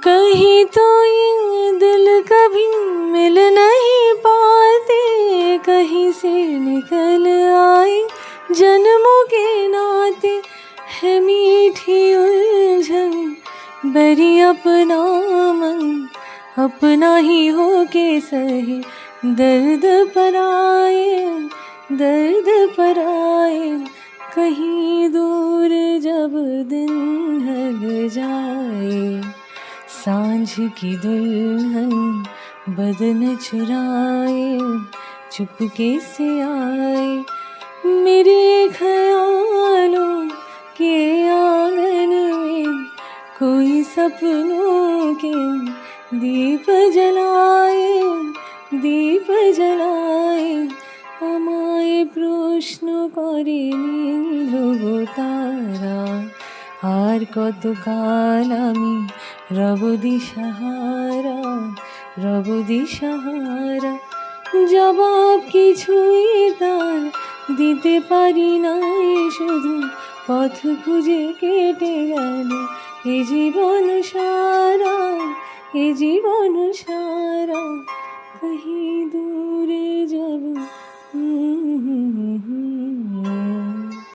कहीं तो ये दिल कभी मिल नहीं पाते, कहीं से निकल आए जन्मों के नाते। है मीठी उलझन बरी अपना मन, अपना ही हो के सहे दर्द पर आए, दर्द पर आए। कहीं दूर जब दिन ढल जाए, सांझ की दुल्हन बदन चुराए चुपके से आए। मेरे ख्यालों के आंगन में कोई सपनों के दीप जलाए, दीप जलाए। আমায় প্রশ্ন করেনি ধ্রুব তারা, আর কত কাল আমি রব দিশাহারা, রব দিশাহারা। জবাব কিছুই তার দিতে পারি নাই, শুধু পথ খুঁজে কেটে গেল এ জীবন সারা, এ জীবন সারা।